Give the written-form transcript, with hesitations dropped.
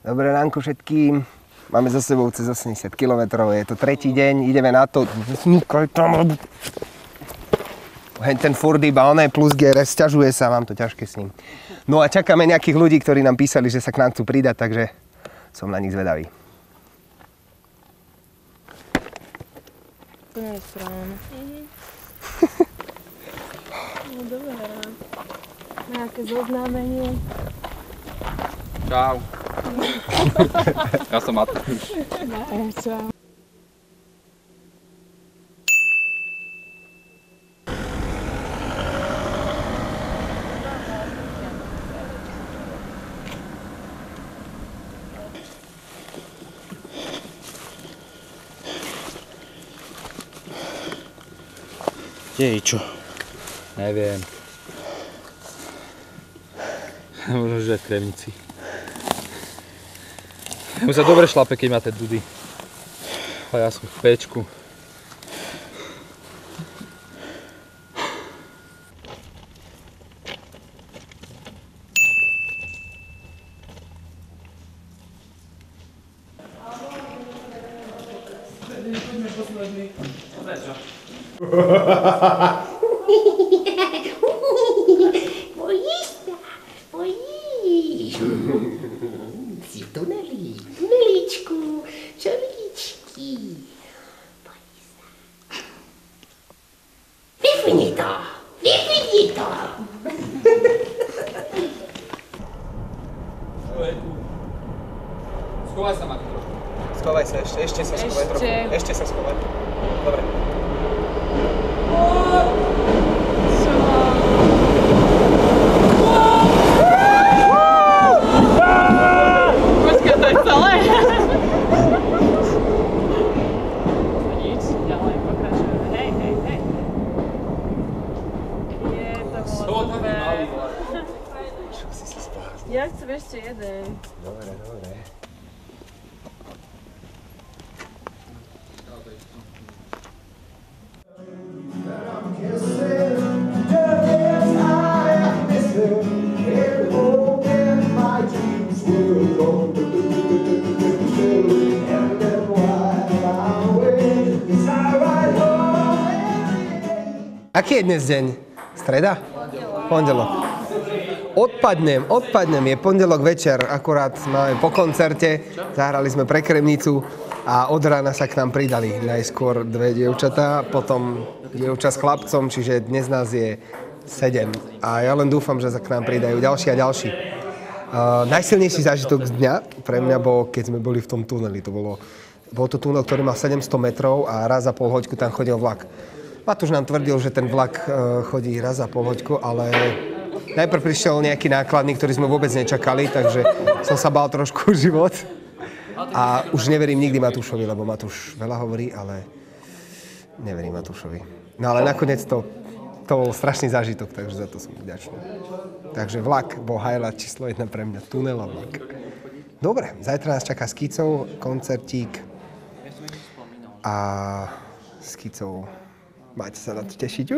Dobré ránko všetkým. Máme za sebou cez 80 km, je to tretí deň, ideme na to. Ten Ford iba oné plus GRS, sťažuje sa, mám to ťažké s ním. No a čakáme nejakých ľudí, ktorí nám písali, že sa k nám chcú pridať, takže som na nich zvedavý. To nie je správne. No dobré. Nejaké zoznámenie. Čau. Ja som Matúš. Čau. Kde je čo? Neviem. Možno, že v Kremnici. Mu sa dobre šlape, keď máte dudy. A ja som v Pčku. Bojíš sa? Bojíš? Si v tuneli, tunelíčku, čolíčky. Bojíš sa? Vypni to, vypni to. Schovaj sa, Matúš, trošku. Skovaj sa ešte sa skovaj trochu. Ešte sa skovaj. Dobre. Počkaj, to je celé. Nič, ďalej pokračujeme. Hej. Je to bolo super. Čo si sa spáznil? Ja chcem ešte jeden. Dobre. Aký je dnes deň? Streda? Pondelok. Odpadnem, je pondelok večer, akurát máme po koncerte, zahrali sme pre Kremnicu a od rána sa k nám pridali najskôr dve dievčatá, potom dievča s chlapcom, čiže dnes nás je 7 a ja len dúfam, že sa k nám pridajú ďalší a ďalší. Najsilnejší zážitok z dňa pre mňa bol, keď sme boli v tom tuneli. Bol to tunel, ktorý mal 700 metrov a raz za pol hoďku tam chodil vlak. Matúš nám tvrdil, že ten vlak chodí raz za pol hoďku, ale najprv prišiel nejaký nákladný, ktorý sme vôbec nečakali, takže som sa bál trošku život. A už neverím nikdy Matúšovi, lebo Matúš veľa hovorí, ale neverím Matúšovi. No ale nakoniec to bol strašný zážitok, takže za to som vďačný. Takže vlak bol highlight číslo 1 pre mňa, tunel a vlak. Dobre, zajtra nás čaká s Kicou, koncertík a s Kicou. Máte sa na to tešiť.